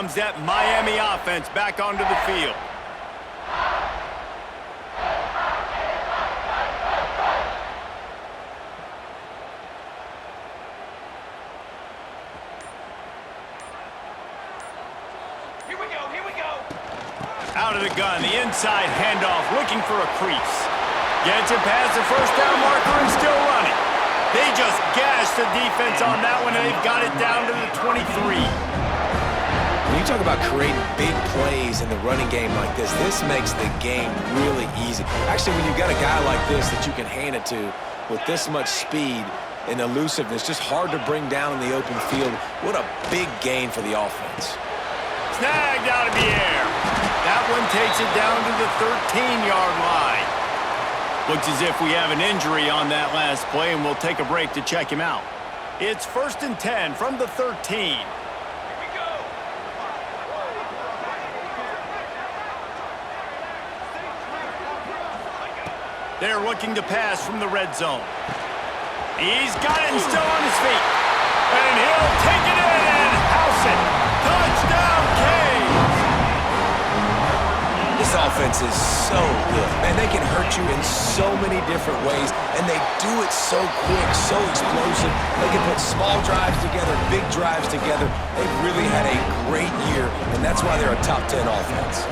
comes that Miami offense back onto the field. Out of the gun, the inside handoff, looking for a crease. Gets it past the first down marker and still running. They just gashed the defense on that one, and they've got it down to the 23. When you talk about creating big plays in the running game like this makes the game really easy. Actually, when you've got a guy like this that you can hand it to with this much speed and elusiveness, just hard to bring down in the open field, what a big gain for the offense. Snagged out of the air. That one takes it down to the 13-yard line. Looks as if we have an injury on that last play, and we'll take a break to check him out. It's 1st and 10 from the 13. They're looking to pass from the red zone. He's got it and still on his feet. And he'll take it in and house it. Touchdown, Canes! This offense is so good. Man, they can hurt you in so many different ways, and they do it so quick, so explosive. They can put small drives together, big drives together. They've really had a great year, and that's why they're a top 10 offense.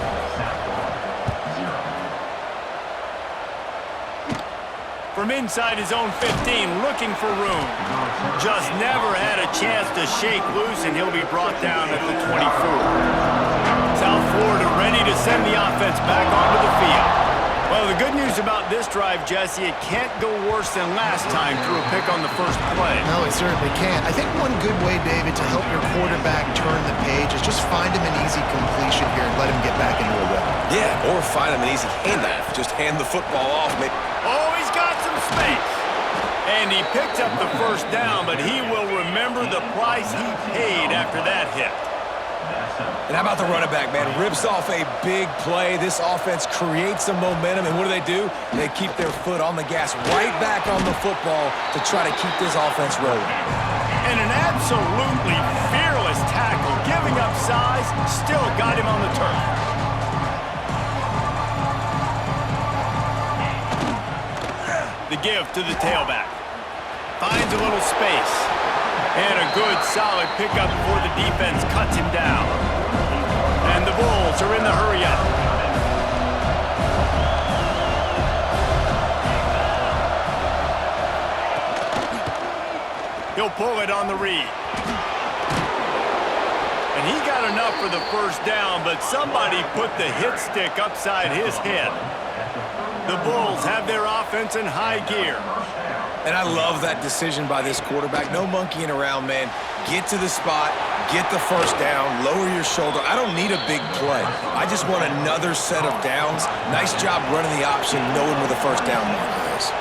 From inside his own 15, looking for room. Just never had a chance to shake loose, and he'll be brought down at the 24. South Florida ready to send the offense back onto the field. Well, the good news about this drive, Jesse, it can't go worse than last time through a pick on the first play. No, it certainly can't. I think one good way, David, to help your quarterback turn the page is just find him an easy completion here and let him get back into a rhythm. Yeah, or find him an easy handoff. Just hand the football off. Oh, he's got some space. And he picked up the first down, but he will remember the price he paid after that hit. And how about the running back, man? Rips off a big play. This offense creates some momentum, and what do? They keep their foot on the gas, right back on the football to try to keep this offense rolling. And an absolutely fearless tackle, giving up size, still got him on the turf. The give to the tailback. Finds a little space. And a good, solid pickup before the defense cuts him down. And the Bulls are in the hurry-up. He'll pull it on the read. And he got enough for the first down, but somebody put the hit stick upside his head. The Bulls have their offense in high gear. And I love that decision by this quarterback. No monkeying around, man. Get to the spot, get the first down, lower your shoulder. I don't need a big play. I just want another set of downs. Nice job running the option, knowing where the first down marker is.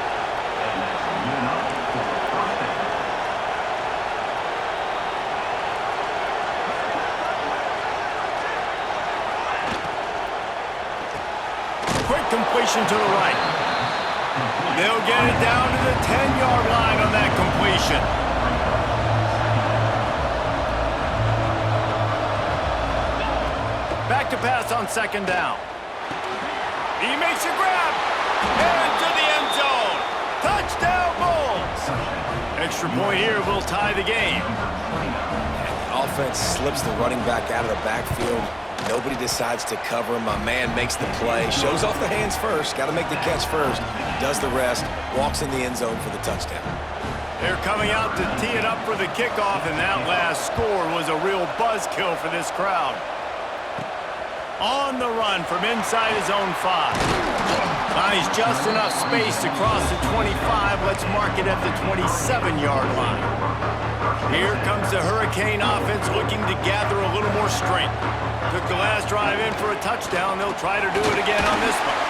Quick completion to the right. They'll get it down to the 10-yard line on that completion. Back to pass on second down. He makes a grab. And to the end zone. Touchdown, Bulls. Extra point here will tie the game. Offense slips the running back out of the backfield. Nobody decides to cover him. My man makes the play. Shows off the hands first. Got to make the catch first. Does the rest. Walks in the end zone for the touchdown. They're coming out to tee it up for the kickoff, and that last score was a real buzzkill for this crowd. On the run from inside his own 5. Finds just enough space to cross the 25. Let's mark it at the 27-yard line. Here comes the Hurricane offense looking to gather a little more strength. Took the last drive in for a touchdown. They'll try to do it again on this one.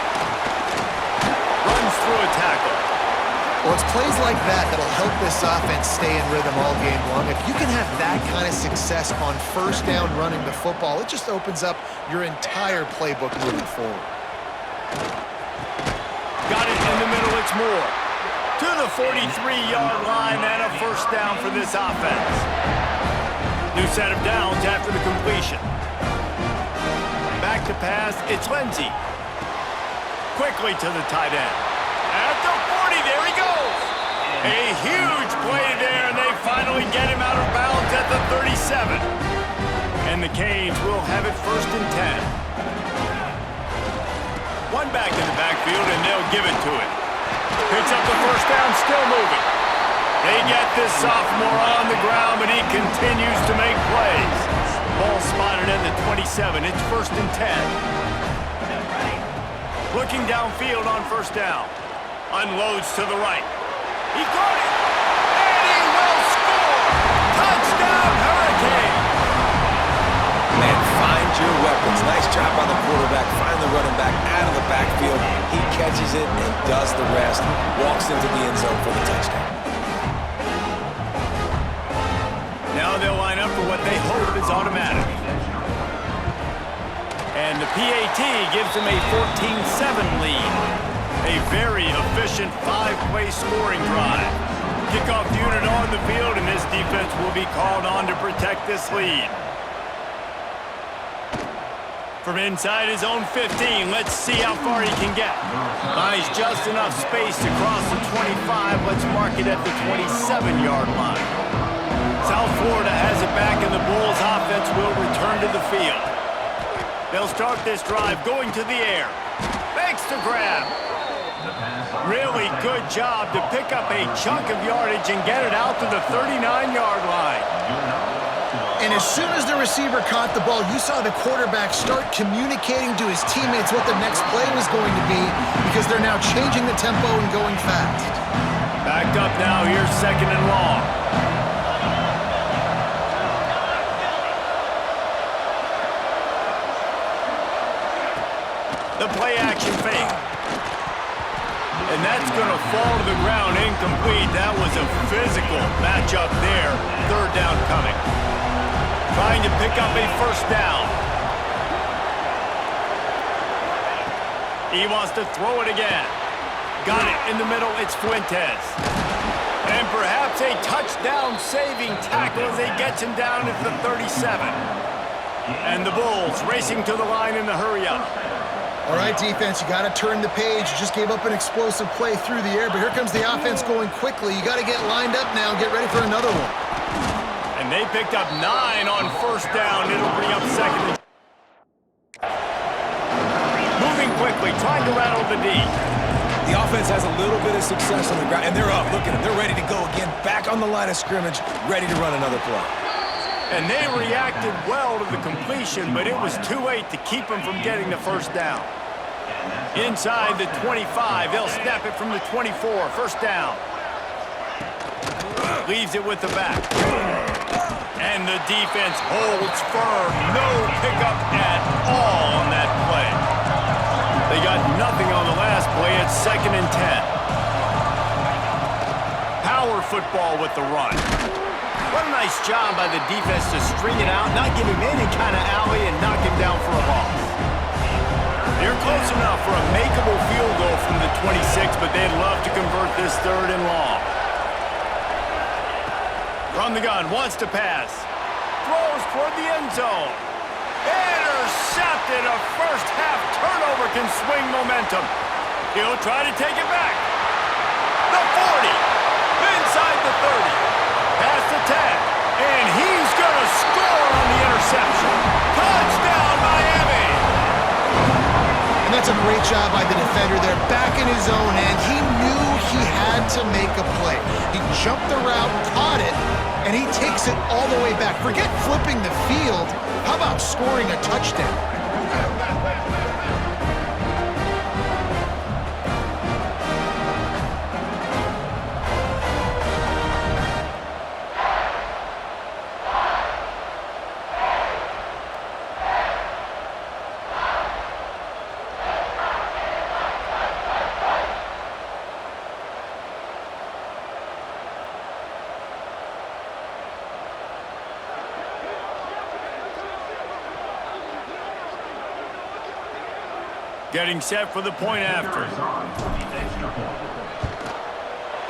Runs through a tackle. Well, it's plays like that that'll help this offense stay in rhythm all game long. If you can have that kind of success on first down running the football, it just opens up your entire playbook moving forward. Got it in the middle, it's Moore. To the 43-yard line and a first down for this offense. New set of downs after the completion. to pass. It's Lindsey. Quickly to the tight end. At the 40, there he goes. A huge play there, and they finally get him out of bounds at the 37. And the Canes will have it 1st and 10. One back in the backfield, and they'll give it to him. Picks up the 1st down, still moving. They get this sophomore on the ground, but he continues to make plays. Ball spotted at the 27. It's 1st and 10. Looking downfield on 1st down. Unloads to the right. He got it! And he will score! Touchdown, Hurricane! Man, find your weapons. Nice job by the quarterback. Find the running back out of the backfield. He catches it and does the rest. Walks into the end zone for the touchdown. Now they'll line up for what they hope is automatic. And the PAT gives them a 14-7 lead. A very efficient 5-play scoring drive. Kickoff unit on the field, and this defense will be called on to protect this lead. From inside his own 15, let's see how far he can get. Finds just enough space to cross the 25. Let's mark it at the 27-yard line. South Florida has it back, and the Bulls offense will return to the field. They'll start this drive going to the air. Makes the grab. Really good job to pick up a chunk of yardage and get it out to the 39-yard line. And as soon as the receiver caught the ball, you saw the quarterback start communicating to his teammates what the next play was going to be, because they're now changing the tempo and going fast. Backed up now, here's 2nd and long. The play-action fake. And that's going to fall to the ground incomplete. That was a physical matchup there. 3rd down coming. Trying to pick up a 1st down. He wants to throw it again. Got it in the middle. It's Fuentes. And perhaps a touchdown-saving tackle as he gets him down at the 37. And the Bulls racing to the line in the hurry-up. All right, defense, you got to turn the page. You just gave up an explosive play through the air, but here comes the offense going quickly. You got to get lined up now and get ready for another one. And they picked up 9 on 1st down. It'll bring up 2nd. Moving quickly, trying to rattle the D. The offense has a little bit of success on the ground, and they're up. Look at them. They're ready to go again. Back on the line of scrimmage, ready to run another play. And they reacted well to the completion, but it was too late to keep them from getting the 1st down. Inside the 25, they'll snap it from the 24, 1st down. Leaves it with the back. And the defense holds firm. No pickup at all on that play. They got nothing on the last play. It's 2nd and 10. Power football with the run. What a nice job by the defense to string it out, not give him any kind of alley, and knock him down for a loss. They're close enough for a makeable field goal from the 26, but they'd love to convert this 3rd and long. From the gun, wants to pass. Throws toward the end zone. Intercepted. A first-half turnover can swing momentum. He'll try to take it back. The 40. Inside the 30. Past the 10. And he's going to score on the interception. Touchdown, Miami. And that's a great job by the defender there, back in his own end. He knew he had to make a play. He jumped the route, caught it, and he takes it all the way back. Forget flipping the field. How about scoring a touchdown? Getting set for the point after.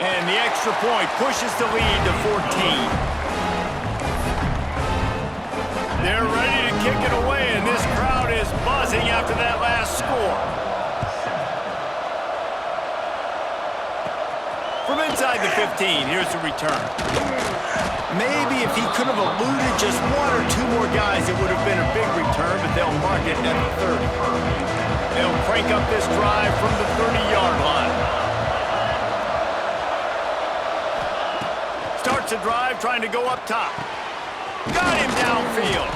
And the extra point pushes the lead to 14. They're ready to kick it away, and this crowd is buzzing after that last score. From inside the 15, here's the return. Maybe if he could have eluded just one or two more guys, it would have been a big return, but they'll mark it at the 30. They'll crank up this drive from the 30-yard line. Starts a drive trying to go up top. Got him downfield.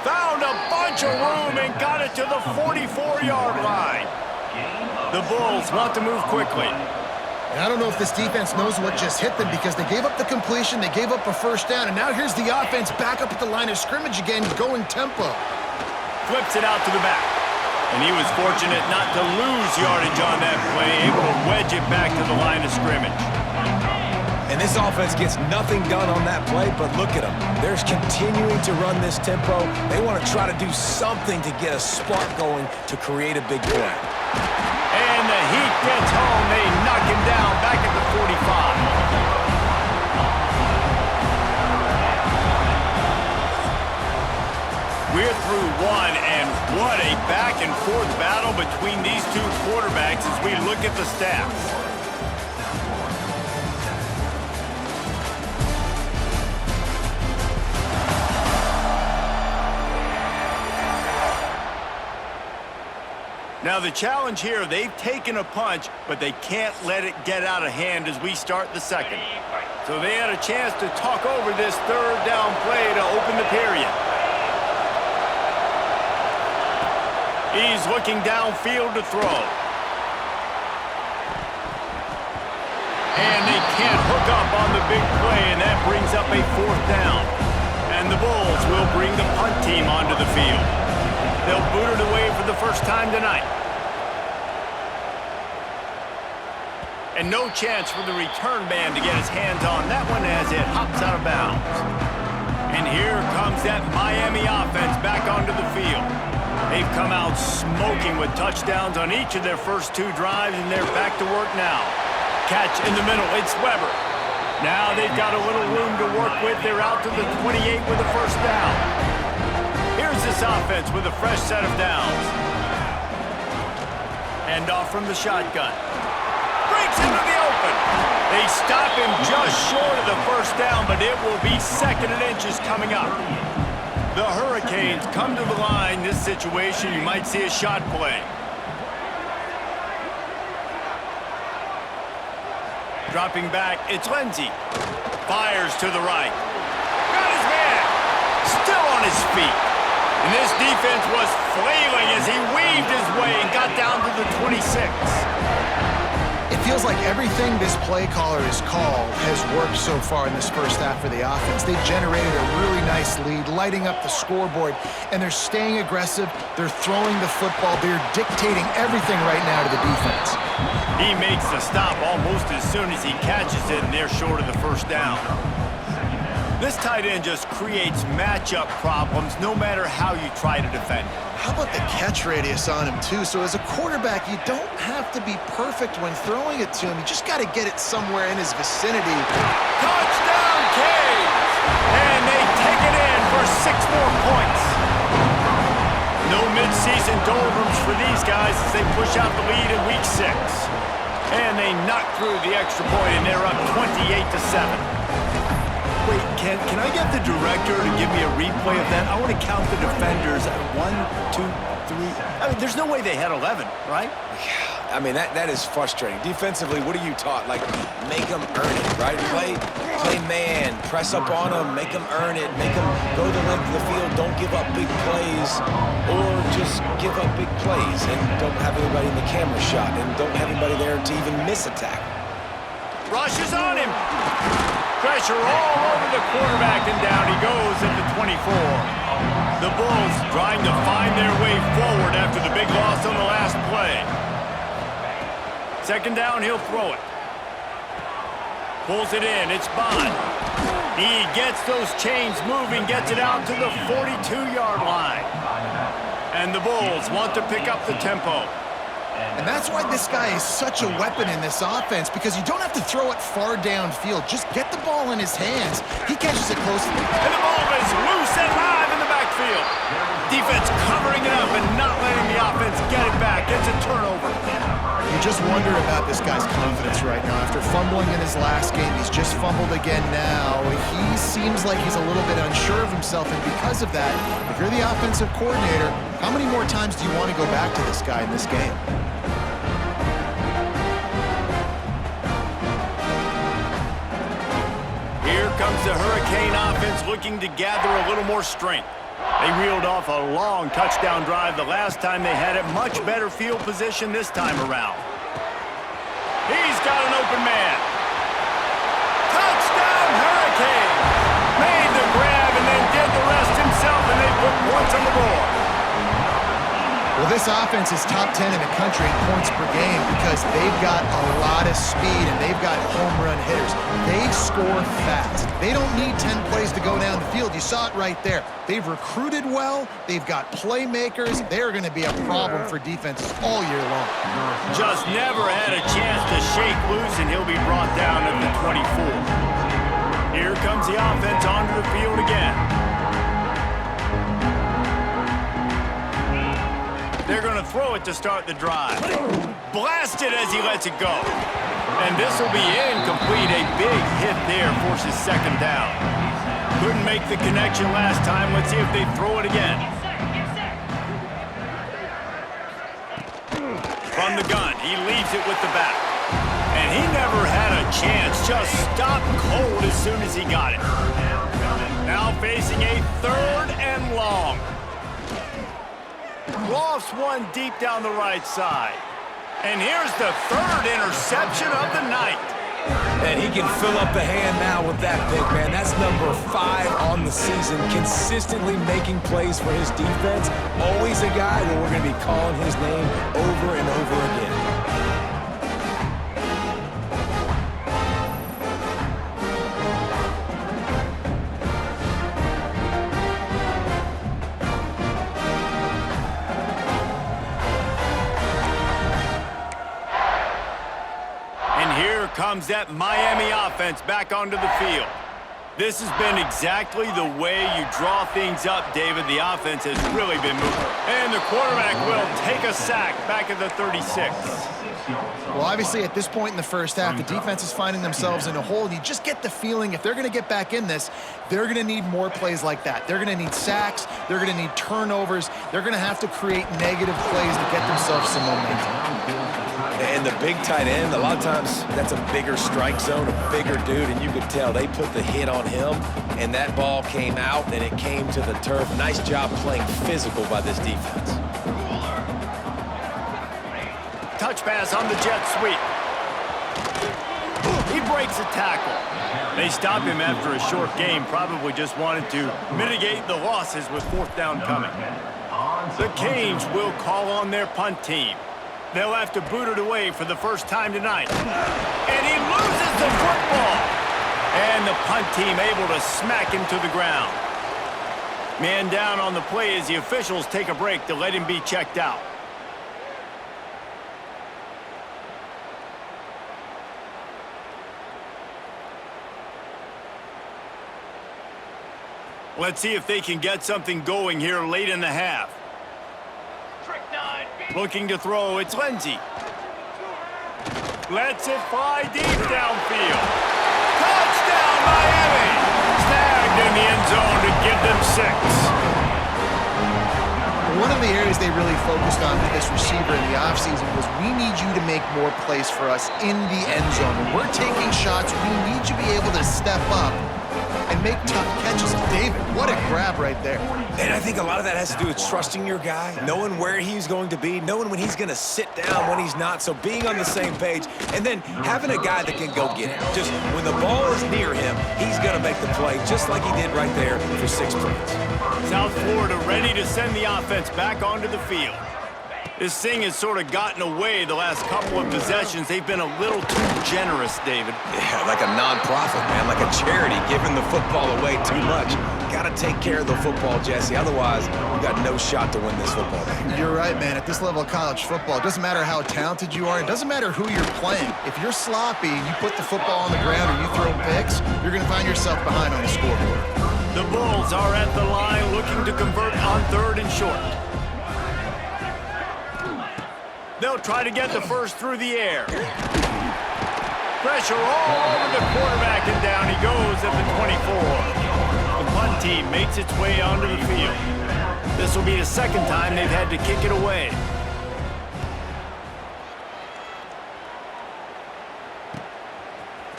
Found a bunch of room and got it to the 44-yard line. The Bulls want to move quickly. And I don't know if this defense knows what just hit them because they gave up the completion, they gave up a first down, and now here's the offense back up at the line of scrimmage again, going tempo. Flips it out to the back. And he was fortunate not to lose yardage on that play, able to wedge it back to the line of scrimmage. And this offense gets nothing done on that play, but look at them. They're continuing to run this tempo. They want to try to do something to get a spark going to create a big play. And the Heat gets home. They knock him down back at the 45. We're through one, and what a back-and-forth battle between these two quarterbacks as we look at the stats. Now the challenge here, they've taken a punch, but they can't let it get out of hand as we start the second. So they had a chance to talk over this third down play to open the period. He's looking downfield to throw. And they can't hook up on the big play, and that brings up a fourth down. And the Bulls will bring the punt team onto the field. They'll boot it away for the first time tonight. And no chance for the return man to get his hands on that one as it hops out of bounds. And here comes that Miami offense back onto the field. They've come out smoking with touchdowns on each of their first two drives, and they're back to work now. Catch in the middle, it's Weber. Now they've got a little room to work with. They're out to the 28 with a first down. Here's this offense with a fresh set of downs. Hand off from the shotgun. Breaks into the open. They stop him just short of the first down, but it will be second and inches coming up. The Hurricanes come to the line. This situation, you might see a shot play. Dropping back, it's Lindsey. Fires to the right. Got his man. Still on his feet. And this defense was flailing as he weaved his way and got down to the 26. It feels like everything this play caller has called has worked so far in this first half for the offense. They've generated a really nice lead, lighting up the scoreboard, and they're staying aggressive. They're throwing the football. They're dictating everything right now to the defense. He makes the stop almost as soon as he catches it, and they're short of the first down. This tight end just creates matchup problems no matter how you try to defend it. How about the catch radius on him, too? So as a quarterback, you don't have to be perfect when throwing it to him. You just got to get it somewhere in his vicinity. Touchdown, Canes! And they take it in for 6 more points. No mid-season doldrums for these guys as they push out the lead in Week 6. And they knock through the extra point, and they're up 28-7. Wait, can I get the director to give me a replay of that? I want to count the defenders at 1, 2, 3. I mean, there's no way they had 11, right? Yeah, I mean, that is frustrating. Defensively, what are you taught? Like, make them earn it, right? Play man, press up on them, make them earn it, make them go the length of the field, don't give up big plays, or just give up big plays and don't have anybody in the camera shot and don't have anybody there to even miss a tackle. Rushes on him. Pressure all over the quarterback, and down he goes at the 24. The Bulls trying to find their way forward after the big loss on the last play. Second down, he'll throw it. Pulls it in, it's Bond. He gets those chains moving, gets it out to the 42-yard line. And the Bulls want to pick up the tempo. And that's why this guy is such a weapon in this offense, because you don't have to throw it far downfield. Just get the ball in his hands. He catches it close. And the ball is loose and live in the backfield. field. Defense covering it up and not letting the offense get it back. It's a turnover. You just wonder about this guy's confidence right now. After fumbling in his last game, he's just fumbled again now. He seems like he's a little bit unsure of himself, and because of that, if you're the offensive coordinator, how many more times do you want to go back to this guy in this game? Here comes the Hurricane offense looking to gather a little more strength. They reeled off a long touchdown drive the last time they had it. Much better field position this time around. He's got an open man. Touchdown Hurricane! Made the grab and then did the rest himself, and they put points on the board. Well, this offense is top 10 in the country in points per game because they've got a lot of speed and they've got home run hitters. They score fast. They don't need 10 plays to go down the field. You saw it right there. They've recruited well. They've got playmakers. They're going to be a problem for defenses all year long. Just never had a chance to shake loose, and he'll be brought down at the 24. Here comes the offense onto the field again. They're going to throw it to start the drive. Blasted as he lets it go. And this will be incomplete. A big hit there forces second down. Couldn't make the connection last time. Let's see if they throw it again. From the gun, he leaves it with the back. And he never had a chance. Just stopped cold as soon as he got it. Now facing a 3rd and long. Lofts one deep down the right side. And here's the 3rd interception of the night. And he can fill up the hand now with that pick, man. That's number 5 on the season, consistently making plays for his defense. Always a guy that we're going to be calling his name over and over again. Comes that Miami offense back onto the field. This has been exactly the way you draw things up, David. The offense has really been moving. And the quarterback will take a sack back at the 36. Well, obviously, at this point in the first half, the defense is finding themselves in a hole. You just get the feeling if they're going to get back in this, they're going to need more plays like that. They're going to need sacks. They're going to need turnovers. They're going to have to create negative plays to get themselves some momentum. And the big tight end, a lot of times that's a bigger strike zone, a bigger dude, and you could tell they put the hit on him, and that ball came out, and it came to the turf. Nice job playing physical by this defense. Touch pass on the jet sweep. He breaks a tackle. They stop him after a short game, probably just wanted to mitigate the losses with 4th down coming. The Canes will call on their punt team. They'll have to boot it away for the first time tonight. And he loses the football. And the punt team able to smack him to the ground. Man down on the play as the officials take a break to let him be checked out. Let's see if they can get something going here late in the half. Looking to throw, it's Lindsey. Lets it fly deep downfield. Touchdown, Miami! Snagged in the end zone to give them 6. One of the areas they really focused on with this receiver in the offseason was we need you to make more plays for us in the end zone. When we're taking shots, we need you to be able to step up and make tough catches. David, what a grab right there. And I think a lot of that has to do with trusting your guy, knowing where he's going to be, knowing when he's going to sit down, when he's not, so being on the same page, and then having a guy that can go get it. Just when the ball is near him, he's going to make the play, just like he did right there for 6 points. South Florida ready to send the offense back onto the field. This thing has sort of gotten away the last couple of possessions. They've been a little too generous, David. Yeah, like a nonprofit, man, like a charity, giving the football away too much. Got to take care of the football, Jesse. Otherwise, you got no shot to win this football game. You're right, man. At this level of college football, it doesn't matter how talented you are. It doesn't matter who you're playing. If you're sloppy and you put the football on the ground or you throw picks, you're going to find yourself behind on the scoreboard. The Bulls are at the line looking to convert on 3rd and short. They'll try to get the first through the air. Pressure all over the quarterback, and down he goes at the 24. The punt team makes its way onto the field. This will be the second time they've had to kick it away.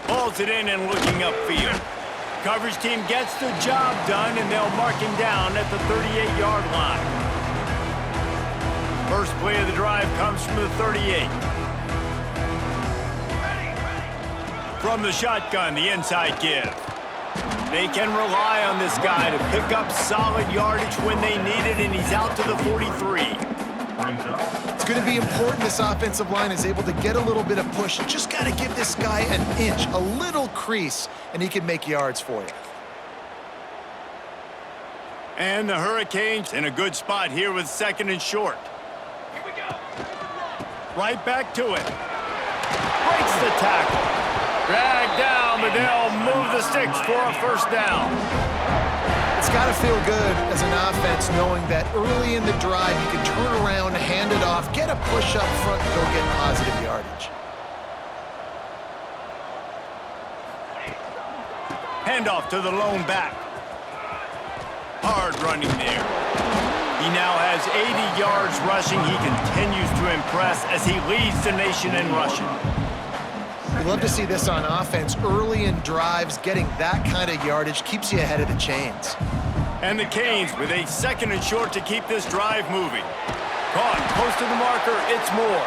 Hauls it in and looking upfield. Coverage team gets the job done, and they'll mark him down at the 38-yard line. First play of the drive comes from the 38. From the shotgun, the inside give. They can rely on this guy to pick up solid yardage when they need it, and he's out to the 43. It's going to be important this offensive line is able to get a little bit of push. You just got to give this guy an inch, a little crease, and he can make yards for you. And the Hurricanes in a good spot here with 2nd and short. Here we go. Right back to it. Breaks the tackle. Dragged down, but they'll move the sticks for a first down. It's got to feel good as an offense knowing that early in the drive you can turn around, hand it off, get a push up front, and go get positive yardage. Handoff to the lone back. Hard running there. He now has 80 yards rushing. He continues to impress as he leads the nation in rushing. We love to see this on offense. Early in drives, getting that kind of yardage keeps you ahead of the chains. And the Canes with a 2nd and short to keep this drive moving. Caught close to the marker, it's Moore.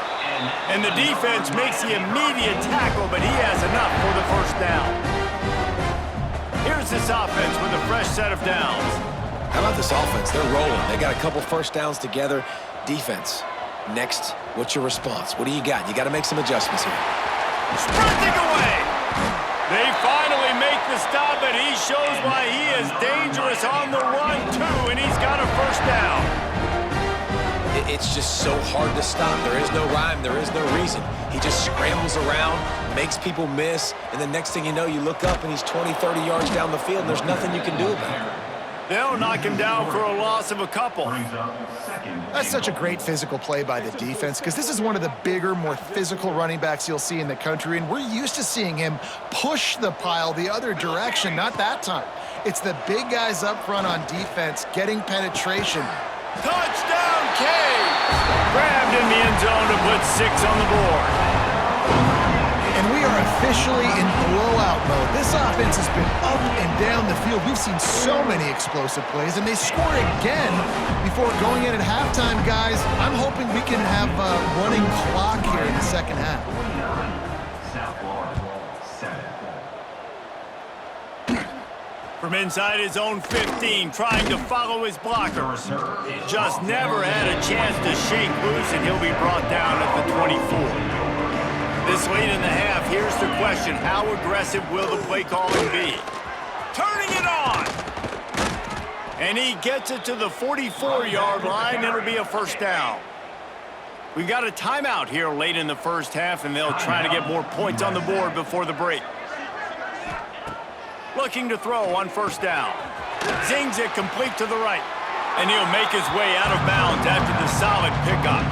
And the defense makes the immediate tackle, but he has enough for the first down. Here's this offense with a fresh set of downs. How about this offense? They're rolling. They got a couple first downs together. Defense, next, what's your response? What do you got? You got to make some adjustments here. Sprinting away. They finally make the stop, and he shows why he is dangerous on the run, too, and he's got a first down. It's just so hard to stop. There is no rhyme. There is no reason. He just scrambles around, makes people miss, and the next thing you know, you look up, and he's 20, 30 yards down the field, and there's nothing you can do about it. They'll knock him down for a loss of a couple. That's such a great physical play by the defense because this is one of the bigger, more physical running backs you'll see in the country, and we're used to seeing him push the pile the other direction. Not that time. It's the big guys up front on defense getting penetration. Touchdown, Canes! Grabbed in the end zone to put 6 on the board. And we are officially in blowout mode. This offense has been up and down the field. We've seen so many explosive plays, and they score again before going in at halftime, guys. I'm hoping we can have a running clock here in the second half. From inside his own 15, trying to follow his blockers. Just never had a chance to shake loose, and he'll be brought down at the 24. This late in the half, here's the question. How aggressive will the play calling be? Turning it on! And he gets it to the 44-yard line. It'll be a first down. We've got a timeout here late in the first half, and they'll try to get more points on the board before the break. Looking to throw on first down. Zings it complete to the right. And he'll make his way out of bounds after the solid pickup.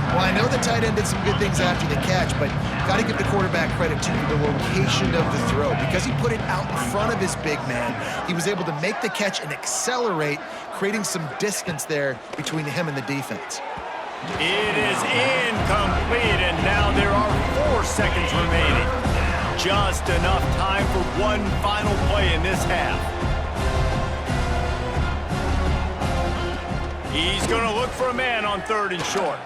Well, I know the tight end did some good things after the catch, but got to give the quarterback credit to the location of the throw. Because he put it out in front of his big man, he was able to make the catch and accelerate, creating some distance there between him and the defense. It is incomplete, and now there are 4 seconds remaining. Just enough time for one final play in this half. He's going to look for a man on 3rd and short.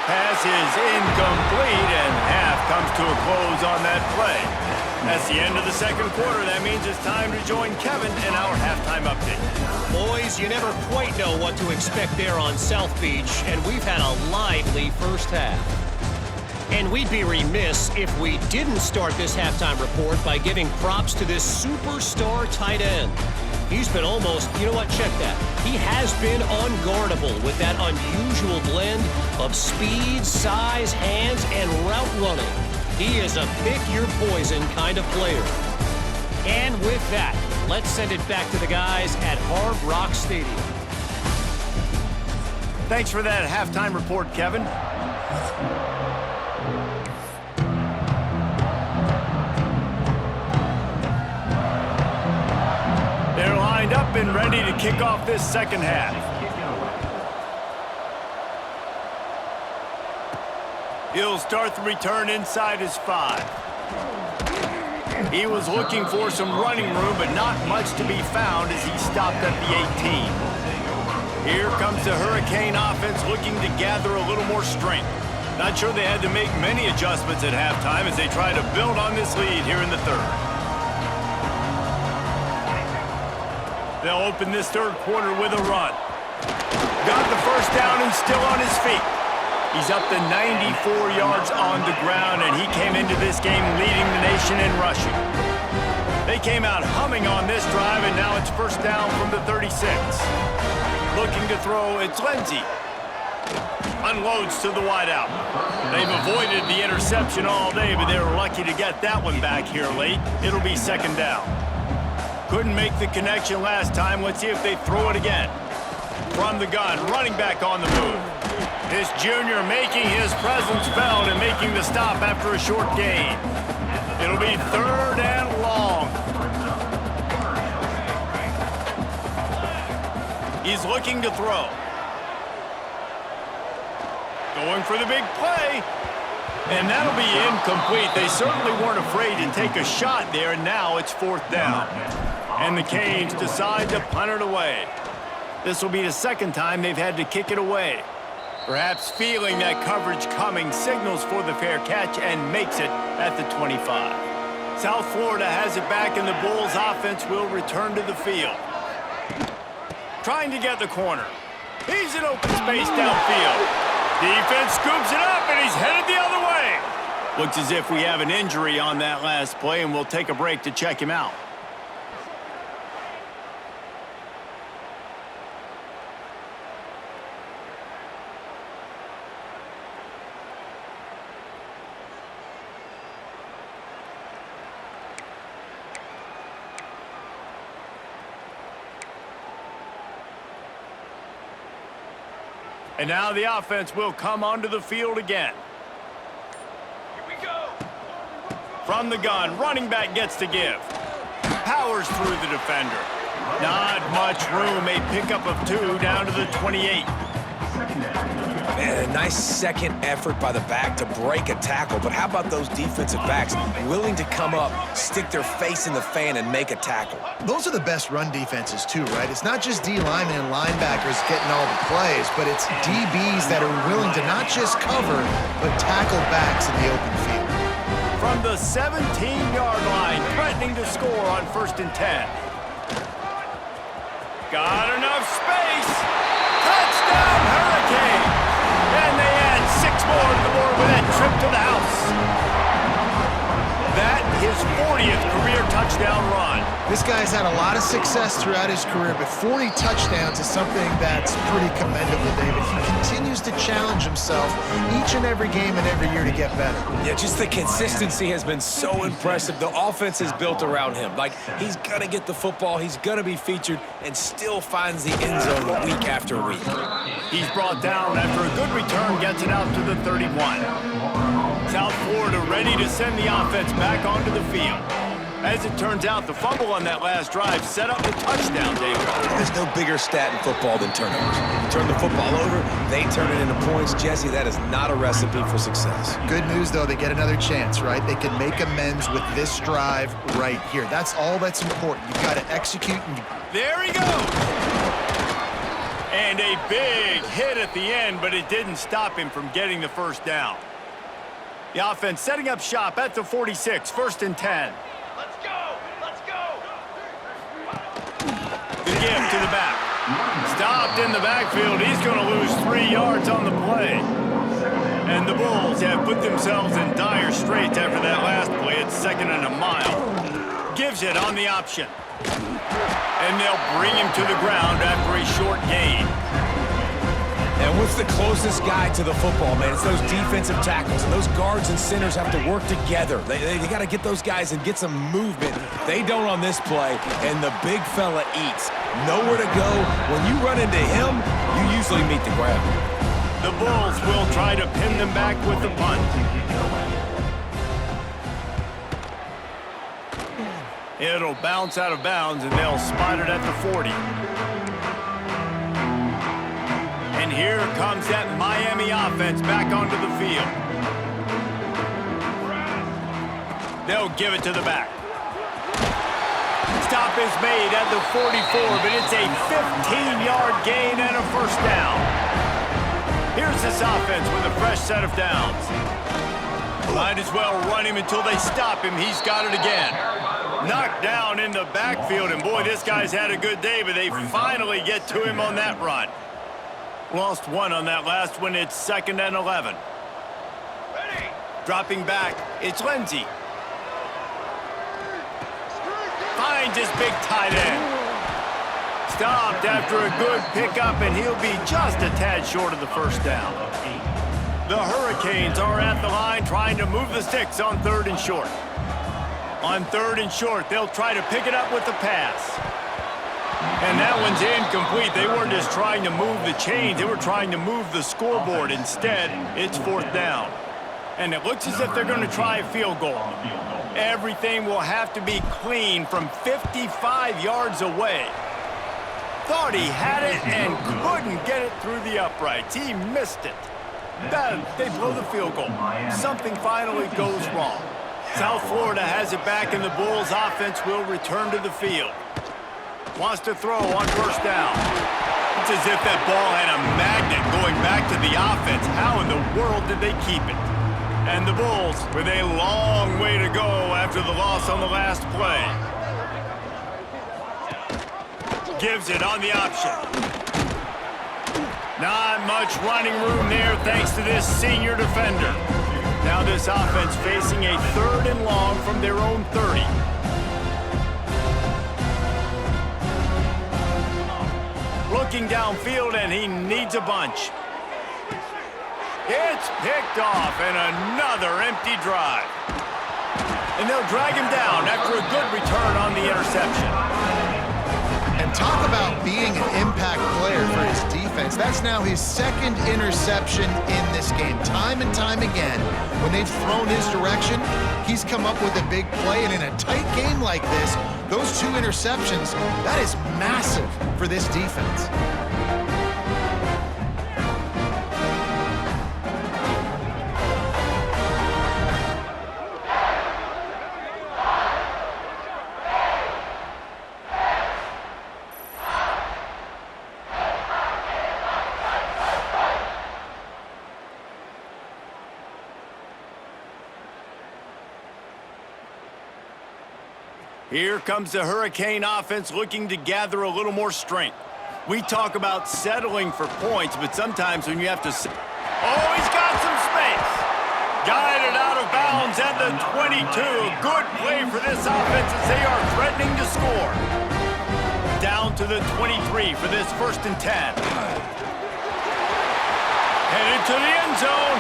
Pass is incomplete, and half comes to a close on that play. That's the end of the second quarter. That means it's time to join Kevin in our halftime update. Boys, you never quite know what to expect there on South Beach, and we've had a lively first half. And we'd be remiss if we didn't start this halftime report by giving props to this superstar tight end. He's been almost, you know what, check that. He has been unguardable with that unusual blend of speed, size, hands, and route running. He is a pick-your-poison kind of player. And with that, let's send it back to the guys at Hard Rock Stadium. Thanks for that halftime report, Kevin. They're lined up and ready to kick off this second half. He'll start the return inside his 5. He was looking for some running room, but not much to be found as he stopped at the 18. Here comes the Hurricane offense looking to gather a little more strength. Not sure they had to make many adjustments at halftime as they try to build on this lead here in the third. They'll open this third quarter with a run. Got the first down and still on his feet. He's up to 94 yards on the ground, and he came into this game leading the nation in rushing. They came out humming on this drive, and now it's first down from the 36. Looking to throw, it's Lindsey. Unloads to the wideout. They've avoided the interception all day, but they were lucky to get that one back here late. It'll be second down. Couldn't make the connection last time. Let's see if they throw it again. From the gun, running back on the move. This junior making his presence felt and making the stop after a short gain. It'll be third and long. He's looking to throw. Going for the big play. And that'll be incomplete. They certainly weren't afraid to take a shot there, and now it's fourth down. And the Canes decide to punt it away. This will be the second time they've had to kick it away. Perhaps feeling that coverage coming, signals for the fair catch and makes it at the 25. South Florida has it back, and the Bulls offense will return to the field. Trying to get the corner. He's in open space downfield. Defense scoops it up, and he's headed the other way. Looks as if we have an injury on that last play, and we'll take a break to check him out. And now the offense will come onto the field again. Here we go. From the gun, running back gets to give. Powers through the defender. Not much room, a pickup of 2 down to the 28. Man, a nice second effort by the back to break a tackle. But how about those defensive backs willing to come up, stick their face in the fan, and make a tackle? Those are the best run defenses too, right? It's not just D linemen and linebackers getting all the plays, but it's DBs that are willing to not just cover, but tackle backs in the open field. From the 17-yard line, threatening to score on 1st and 10. Got enough space. Touchdown, Hurricane. And they add 6 more to the board with that trip to the house. That his 40th career touchdown run. This guy's had a lot of success throughout his career, but 40 touchdowns is something that's pretty commendable, David. He continues to challenge himself each and every game and every year to get better. Yeah, just the consistency has been so impressive. The offense is built around him. Like, he's going to get the football, he's going to be featured, and still finds the end zone week after week. He's brought down after a good return, gets it out to the 31. South Florida ready to send the offense back onto the field. As it turns out, the fumble on that last drive set up the touchdown, David. There's no bigger stat in football than turnovers. You turn the football over, they turn it into points. Jesse, that is not a recipe for success. Good news, though, they get another chance, right? They can make amends with this drive right here. That's all that's important. You've got to execute. There he goes. And a big hit at the end, but it didn't stop him from getting the first down. The offense setting up shop at the 46, 1st and 10. Let's go! Let's go! The give to the back. Stopped in the backfield. He's going to lose 3 yards on the play. And the Bulls have put themselves in dire straits after that last play. It's 2nd and a mile. Gives it on the option. And they'll bring him to the ground after a short gain. And what's the closest guy to the football, man? It's those defensive tackles, and those guards and centers have to work together. They got to get those guys and get some movement. They don't on this play, and the big fella eats. Nowhere to go. When you run into him, you usually meet the ground. The Bulls will try to pin them back with the punt. It'll bounce out of bounds, and they'll spot it at the 40. And here comes that Miami offense back onto the field. They'll give it to the back. Stop is made at the 44, but it's a 15-yard gain and a first down. Here's this offense with a fresh set of downs. Might as well run him until they stop him. He's got it again. Knocked down in the backfield, and boy, this guy's had a good day, but they finally get to him on that run. Lost one on that last one. It's 2nd and 11. Ready. Dropping back, it's Lindsey. Finds his big tight end. Stopped after a good pickup, and he'll be just a tad short of the first down. The Hurricanes are at the line trying to move the sticks on 3rd and short. On 3rd and short, they'll try to pick it up with the pass. And that one's incomplete. They weren't just trying to move the chains. They were trying to move the scoreboard. Instead, it's 4th down. And it looks as if they're going to try a field goal. Everything will have to be clean from 55 yards away. Thought he had it and couldn't get it through the uprights. He missed it. They blow the field goal. Something finally goes wrong. South Florida has it back, and the Bulls offense will return to the field. Wants to throw on first down. It's as if that ball had a magnet going back to the offense. How in the world did they keep it? And the Bulls with a long way to go after the loss on the last play. Gives it on the option. Not much running room there thanks to this senior defender. Now this offense facing a 3rd and long from their own 30. Looking downfield, and he needs a bunch. It's picked off, and another empty drive. And they'll drag him down after a good return on the interception. And talk about being an impact player for his defense. That's now his 2nd interception in this game. Time and time again, when they've thrown his direction, he's come up with a big play. And in a tight game like this, those 2 interceptions, that is massive for this defense. Here comes the Hurricane offense looking to gather a little more strength. We talk about settling for points, but sometimes when you have to... Oh, he's got some space. Guided out of bounds at the 22. Good play for this offense as they are threatening to score. Down to the 23 for this 1st and 10. Headed to the end zone.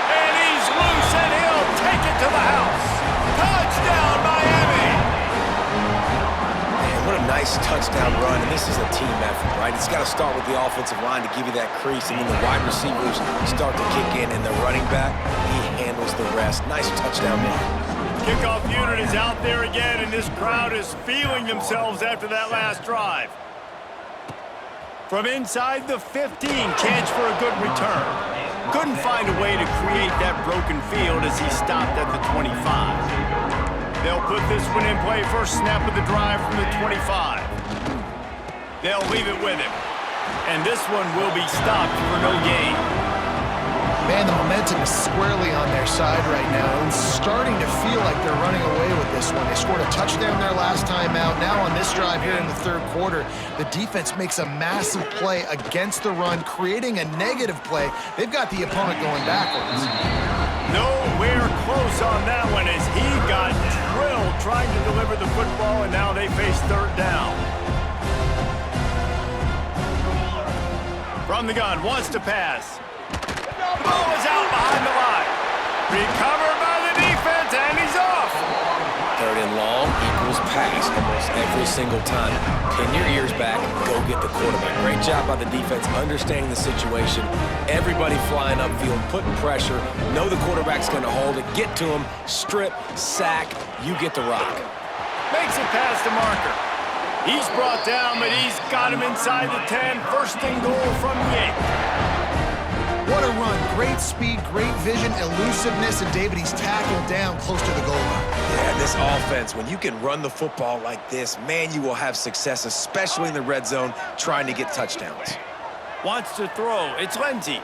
And he's loose, and he'll take it to the house. Touchdown, Miami! What a nice touchdown run, and this is a team effort, right? It's got to start with the offensive line to give you that crease, and then the wide receivers start to kick in, and the running back, he handles the rest. Nice touchdown run. Kickoff unit is out there again, and this crowd is feeling themselves after that last drive. From inside the 15, chance for a good return. Couldn't find a way to create that broken field as he stopped at the 25. They'll put this one in play. First snap of the drive from the 25. They'll leave it with him. And this one will be stopped for no gain. Man, the momentum is squarely on their side right now. It's starting to feel like they're running away with this one. They scored a touchdown their last time out. Now on this drive here in the 3rd quarter, the defense makes a massive play against the run, creating a negative play. They've got the opponent going backwards. Nowhere close on that one as he got drilled trying to deliver the football, and now they face 3rd down. From the gun, wants to pass. The ball is out behind the line. Recovered by the defense, and he's off. 3rd and long equals pass almost every single time. Pin your ears back, go get the quarterback. Great job by the defense understanding the situation. Everybody flying upfield, putting pressure. Know the quarterback's going to hold it. Get to him, strip, sack. You get the rock. Makes it past the marker. He's brought down, but he's got him inside the 10. 1st and goal from the 8. What a run. Great speed, great vision, elusiveness, and David, he's tackled down close to the goal line. Yeah, this offense, when you can run the football like this, man, you will have success, especially in the red zone, trying to get touchdowns. Wants to throw. It's Lindsey.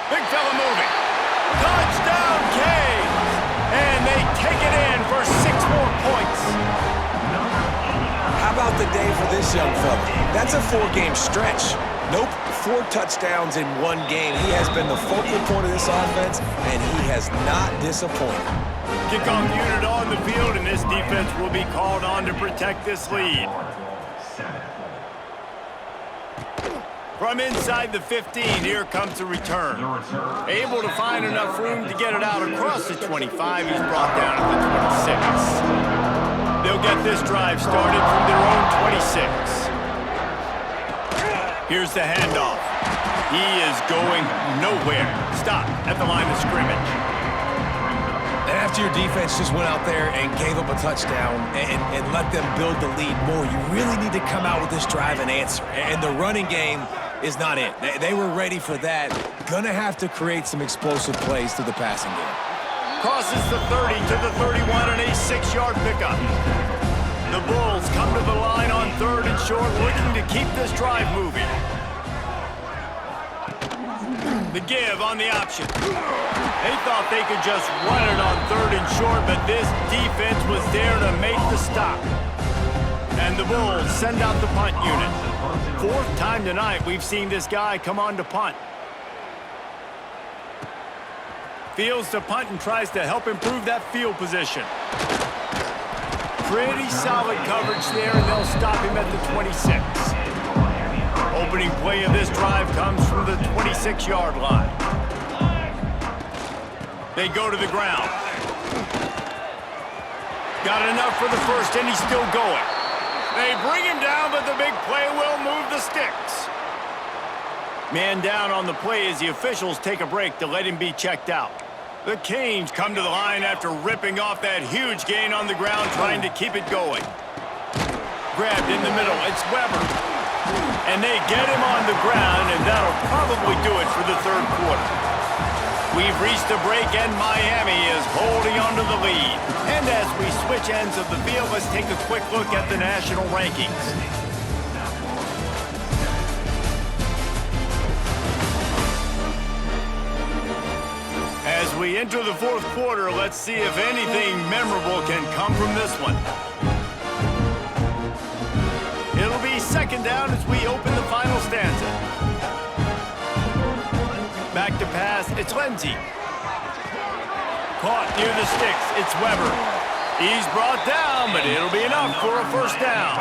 Big fella moving. Touchdown, Canes! And they take it in for 6 more points. How about the day for this young fella? That's a 4-game stretch. Nope, 4 touchdowns in 1 game. He has been the focal point of this offense, and he has not disappointed. Kickoff unit on the field, and this defense will be called on to protect this lead. From inside the 15, here comes the return. Able to find enough room to get it out across the 25. He's brought down at the 26. They'll get this drive started from their own 26. Here's the handoff. He is going nowhere. Stop at the line of scrimmage. And after your defense just went out there and gave up a touchdown and let them build the lead more, you really need to come out with this drive and answer. And the running game is not it. They were ready for that. Gonna have to create some explosive plays through the passing game. Crosses the 30 to the 31 and a 6-yard pickup. The Bulls come to the line on 3rd and short, looking to keep this drive moving. The give on the option. They thought they could just run it on 3rd and short, but this defense was there to make the stop. And the Bulls send out the punt unit. 4th time tonight we've seen this guy come on to punt. Fields to punt and tries to help improve that field position. Pretty solid coverage there, and they'll stop him at the 26. Opening play of this drive comes from the 26-yard line. They go to the ground. Got enough for the first, and he's still going. They bring him down, but the big play will move the sticks. Man down on the play as the officials take a break to let him be checked out. The Canes come to the line after ripping off that huge gain on the ground, trying to keep it going. Grabbed in the middle, it's Weber. And they get him on the ground, and that'll probably do it for the 3rd quarter. We've reached the break, and Miami is holding on to the lead. And as we switch ends of the field, let's take a quick look at the national rankings. As we enter the 4th quarter, let's see if anything memorable can come from this one. It'll be 2nd down as we open the final stanza. Back to pass, it's Lindsey. Caught near the sticks, it's Weber. He's brought down, but it'll be enough for a 1st down.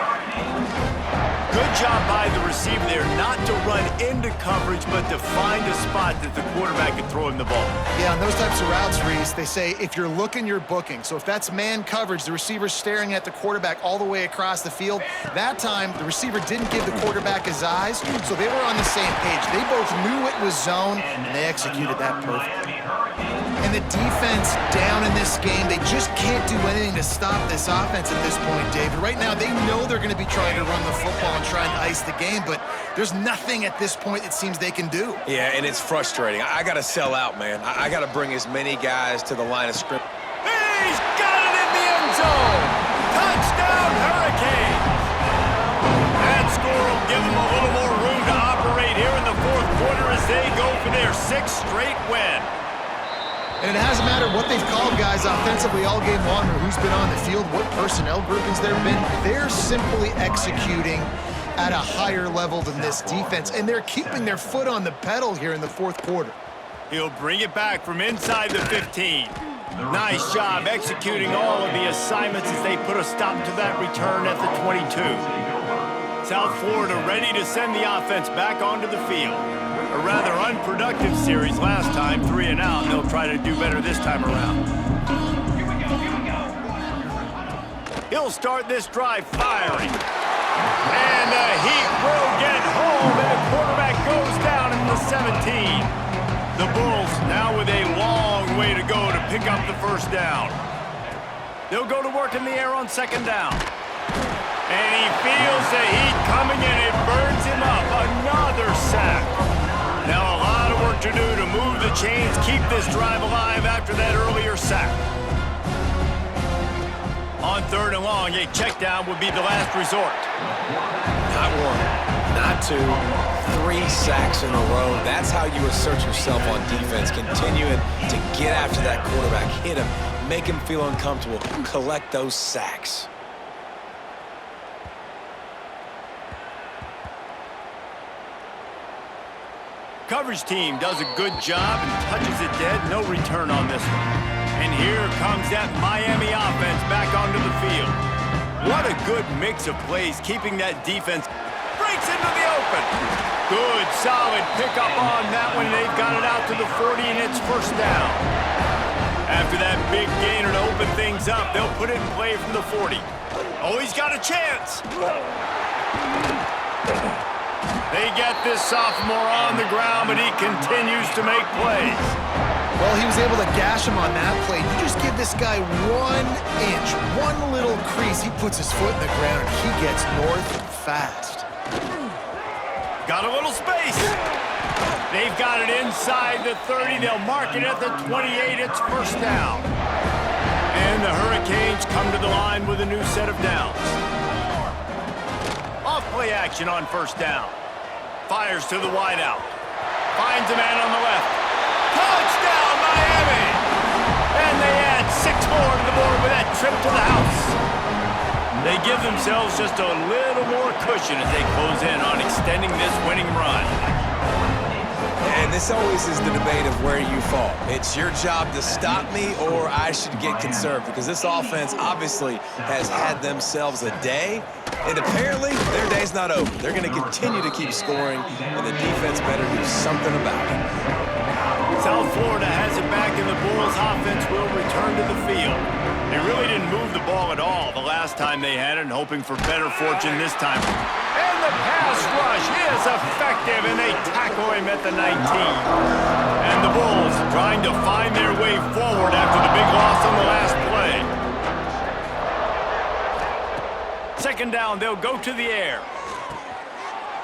Good job by the receiver there not to run into coverage, but to find a spot that the quarterback can throw him the ball. Yeah, on those types of routes, Reese, they say if you're looking, you're booking. So if that's man coverage, the receiver's staring at the quarterback all the way across the field. That time, the receiver didn't give the quarterback his eyes, so they were on the same page. They both knew it was zone, and they executed that perfectly. And the defense down in this game, they just can't do anything to stop this offense at this point, David. Right now, they know they're going to be trying to run the football and try and ice the game, but there's nothing at this point it seems they can do. Yeah, and it's frustrating. I got to sell out, man. I got to bring as many guys to the line of scrimmage. He's got it in the end zone! Touchdown, Hurricanes! That score will give them a little more room to operate here in the 4th quarter as they go for their 6th straight win. And it hasn't mattered what they've called guys offensively all game long or who's been on the field, what personnel groupings there have been. They're simply executing at a higher level than this defense, and they're keeping their foot on the pedal here in the 4th quarter. He'll bring it back from inside the 15. Nice job executing all of the assignments as they put a stop to that return at the 22. South Florida ready to send the offense back onto the field. A rather unproductive series last time, 3 and out, and they'll try to do better this time around. Here we go. He'll start this drive firing. And the Heat will get home, and the quarterback goes down at the 17. The Bulls now with a long way to go to pick up the first down. They'll go to work in the air on second down. And he feels the heat coming and it burns him up. Another sack. Now a lot of work to do to move the chains, keep this drive alive after that earlier sack. On third and long, a check down would be the last resort. Not one, not two, 3 sacks in a row. That's how you assert yourself on defense. Continuing to get after that quarterback, hit him, make him feel uncomfortable, collect those sacks. Coverage team does a good job and touches it dead. No return on this one. And here comes that Miami offense back onto the field. What a good mix of plays, keeping that defense. Breaks into the open. Good, solid pickup on that one. They've got it out to the 40, and it's first down. After that big gainer to open things up, they'll put it in play from the 40. Oh, he's got a chance. They get this sophomore on the ground, but he continues to make plays. Well, he was able to gash him on that play. You just give this guy 1 inch, one little crease. He puts his foot in the ground, and he gets north fast. Got a little space. They've got it inside the 30. They'll mark it at the 28. It's first down. And the Hurricanes come to the line with a new set of downs. Off play action on first down. Fires to the wideout. Finds a man on the left. Touchdown, Miami! And they add 6 more to the board with that trip to the house. They give themselves just a little more cushion as they close in on extending this winning run. And this always is the debate of where you fall. It's your job to stop me, or I should get conserved, because this offense obviously has had themselves a day, and apparently their day's not over. They're going to continue to keep scoring, and the defense better do something about it. South Florida has it back, and the Bulls offense will return to the field. They really didn't move the ball at all the last time they had it, and hoping for better fortune this time. And the pass rush is effective, and they tackle him at the 19. And the Bulls trying to find their way forward after the big loss on the last play. Second down, they'll go to the air.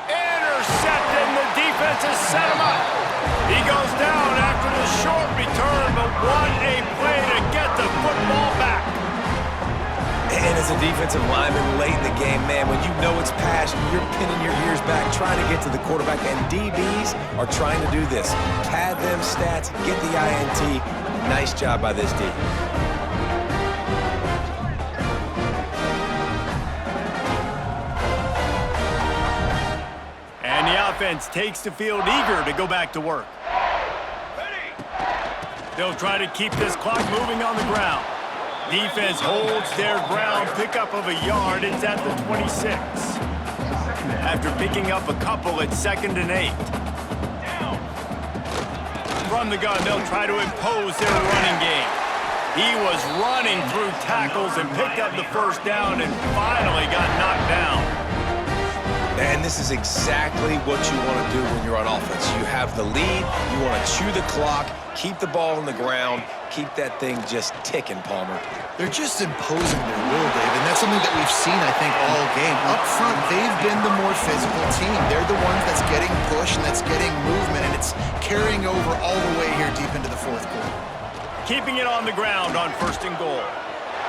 Intercepted, and the defense has set him up. He goes down after the short return, but what a play to get the football back. And as a defensive lineman late in the game, man, when you know it's passion, you're pinning your ears back, trying to get to the quarterback, and DBs are trying to do this. Pad them stats, get the INT. Nice job by this D. And the offense takes the field eager to go back to work. They'll try to keep this clock moving on the ground. Defense holds their ground, pickup of a yard. It's at the 26. After picking up a couple, it's 2nd and 8. From the gun, they'll try to impose their running game. He was running through tackles and picked up the first down and finally got knocked down. And this is exactly what you want to do when you're on offense. You have the lead, you want to chew the clock, keep the ball on the ground, keep that thing just ticking, Palmer. They're just imposing their will, Dave, and that's something that we've seen, I think, all game. Up front, they've been the more physical team. They're the ones that's getting push and that's getting movement, and it's carrying over all the way here deep into the fourth quarter. Keeping it on the ground on 1st and goal.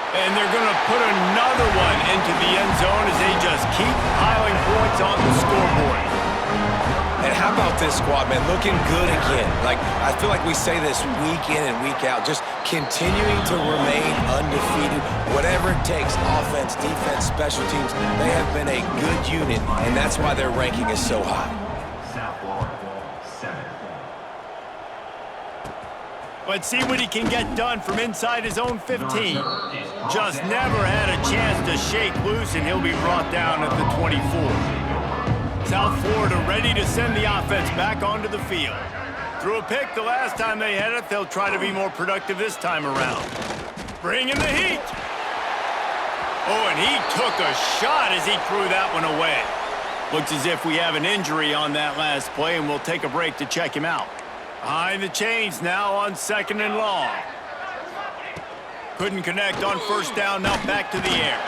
And they're going to put another one into the end zone as they just keep piling points on the scoreboard. And how about this squad, man? Looking good again. Like, I feel like we say this week in and week out, just continuing to remain undefeated. Whatever it takes, offense, defense, special teams, they have been a good unit, and that's why their ranking is so high. Let's see what he can get done from inside his own 15. Just never had a chance to shake loose, and he'll be brought down at the 24. South Florida ready to send the offense back onto the field. Threw a pick the last time they had it. They'll try to be more productive this time around. Bring in the heat. Oh, and he took a shot as he threw that one away. Looks as if we have an injury on that last play, and we'll take a break to check him out. Behind the chains now on 2nd and long. Couldn't connect on 1st down, now back to the air.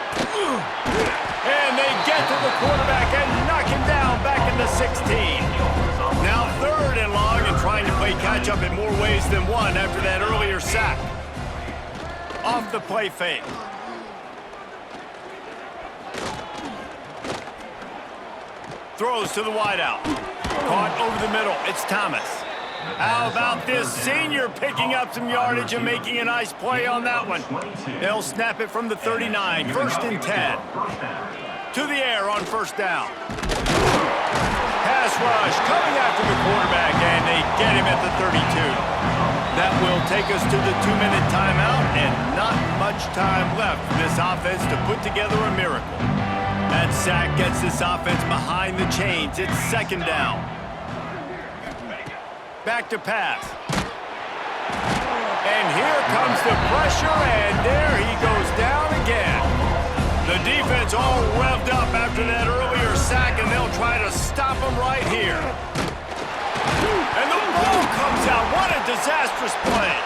And they get to the quarterback and knock him down back in the 16. Now 3rd and long and trying to play catch-up in more ways than one after that earlier sack. Off the play fake. Throws to the wideout. Caught over the middle. It's Thomas. How about this senior picking up some yardage and making a nice play on that one? They'll snap it from the 39. 1st and 10. To the air on 1st down. Pass rush coming after the quarterback, and they get him at the 32. That will take us to the 2-minute timeout, and not much time left for this offense to put together a miracle. That sack gets this offense behind the chains. It's 2nd down. Back to pass. And here comes the pressure, and there he goes down again. The defense all revved up after that earlier sack, and they'll try to stop him right here. And the ball comes out. What a disastrous play.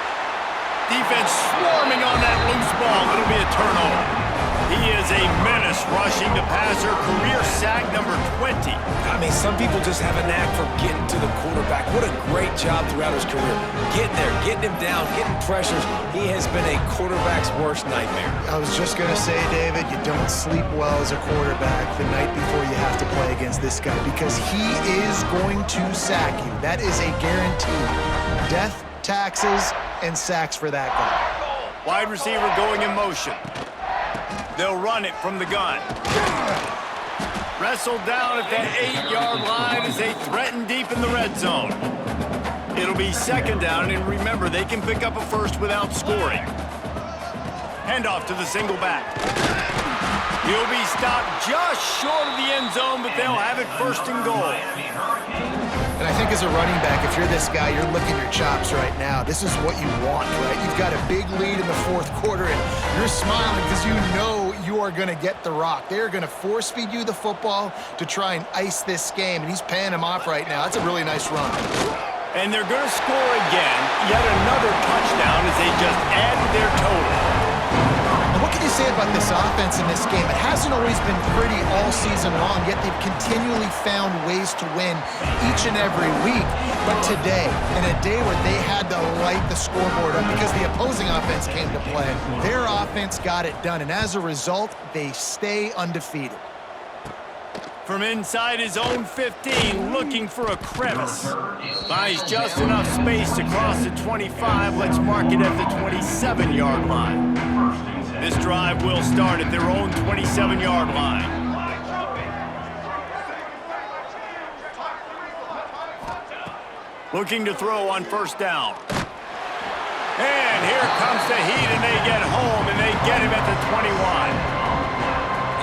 Defense swarming on that loose ball. It'll be a turnover. He is a menace rushing the passer. Career sack number 20. I mean, some people just have a knack for getting to the quarterback. What a great job throughout his career. Getting there, getting him down, getting pressures. He has been a quarterback's worst nightmare. I was just going to say, David, you don't sleep well as a quarterback the night before you have to play against this guy because he is going to sack you. That is a guarantee. Death, taxes, and sacks for that guy. Wide receiver going in motion. They'll run it from the gun. Wrestled down at that 8-yard line as they threaten deep in the red zone. It'll be 2nd down, and remember, they can pick up a first without scoring. Handoff to the single back. He'll be stopped just short of the end zone, but they'll have it 1st and goal. And I think as a running back, if you're this guy, you're licking your chops right now. This is what you want, right? You've got a big lead in the 4th quarter, and you're smiling because you know you are going to get the rock. They're going to force-feed you the football to try and ice this game, and he's paying him off right now. That's a really nice run. And they're going to score again. Yet another touchdown as they just add to their total. And what can you say about this offense in this game? It hasn't always been pretty all season long, yet they've continually found ways to win each and every week. But today, in a day where they had to light the scoreboard up because the opposing offense came to play, their offense got it done. And as a result, they stay undefeated. From inside his own 15, looking for a crevice. Finds just enough space to cross the 25. Let's mark it at the 27-yard line. This drive will start at their own 27-yard line. Looking to throw on 1st down. And here comes the heat, and they get home, and they get him at the 21.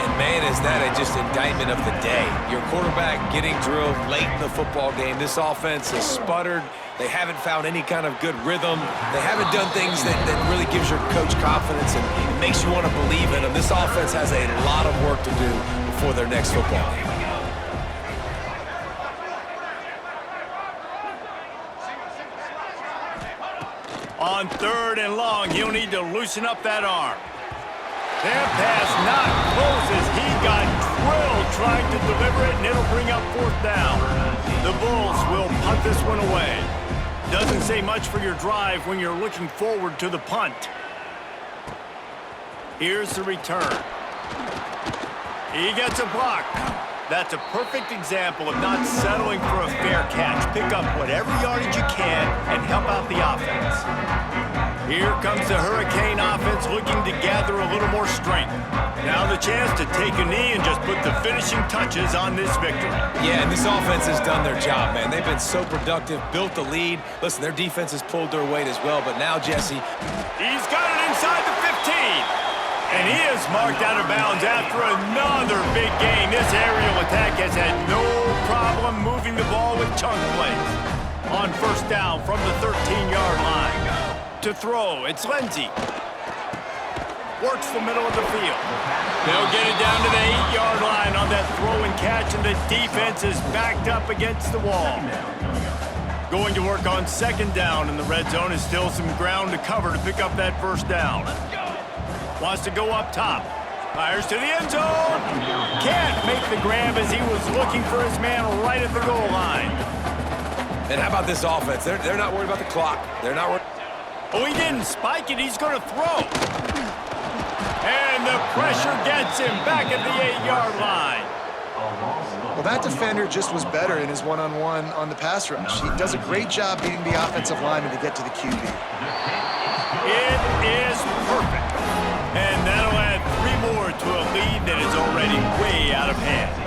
And man, is that just indictment of the day. Your quarterback getting drilled late in the football game. This offense has sputtered. They haven't found any kind of good rhythm. They haven't done things that really gives your coach confidence and it makes you want to believe in them. This offense has a lot of work to do before their next football game. On 3rd and long, he'll need to loosen up that arm. Their pass not close as he got drilled trying to deliver it, and it'll bring up 4th down. The Bulls will punt this one away. Doesn't say much for your drive when you're looking forward to the punt. Here's the return. He gets a block. That's a perfect example of not settling for a fair catch. Pick up whatever yardage you can and help out the offense. Here comes the Hurricane offense looking to gather a little more strength. Now the chance to take a knee and just put the finishing touches on this victory. Yeah, and this offense has done their job, man. They've been so productive, built the lead. Listen, their defense has pulled their weight as well, but now, Jesse, He's got it inside the 15. And he is marked out of bounds after another big gain. This aerial attack has had no problem moving the ball with chunk plays. On first down from the 13-yard line. To throw, it's Lindsey. Works the middle of the field. They'll get it down to the 8-yard line on that throw and catch, and the defense is backed up against the wall. Going to work on second down in the red zone is still some ground to cover to pick up that first down. Wants to go up top. Fires to the end zone. Can't make the grab as he was looking for his man right at the goal line. and how about this offense? They're not worried about the clock. They're not worried. Oh, he didn't spike it. He's going to throw. And the pressure gets him back at the 8-yard line. Well, that defender just was better in his one-on-one on the pass rush. He does a great job beating the offensive lineman to get to the QB. It is perfect. And that'll add 3 more to a lead that is already way out of hand.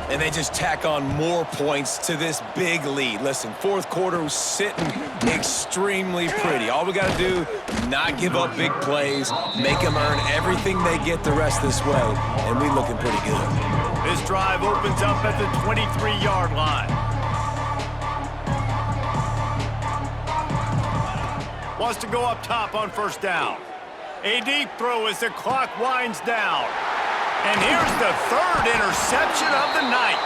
And they just tack on more points to this big lead. Listen, fourth quarter was sitting extremely pretty. All we got to do, not give up big plays, make them earn everything they get the rest this way, and we looking pretty good. This drive opens up at the 23-yard line. Wants to go up top on first down. A deep throw as the clock winds down. And here's the 3rd interception of the night.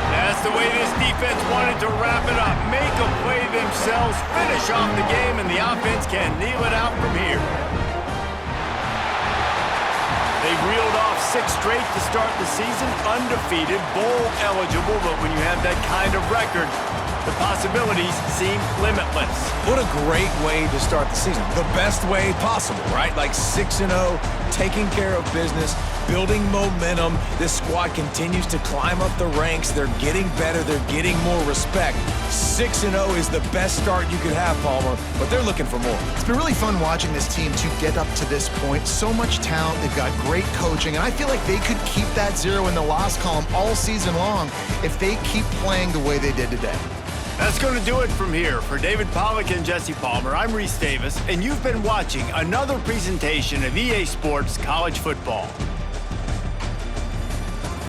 That's the way this defense wanted to wrap it up. Make a play themselves, finish off the game, and the offense can kneel it out from here. They've reeled off 6 straight to start the season, undefeated, bowl eligible, but when you have that kind of record, the possibilities seem limitless. What a great way to start the season. The best way possible, right? Like 6-0, taking care of business, building momentum. This squad continues to climb up the ranks. They're getting better. They're getting more respect. 6-0 is the best start you could have, Palmer, but they're looking for more. It's been really fun watching this team to get up to this point. So much talent. They've got great coaching, and I feel like they could keep that 0 in the loss column all season long if they keep playing the way they did today. That's going to do it from here. For David Pollack and Jesse Palmer, I'm Reese Davis, and you've been watching another presentation of EA Sports College Football.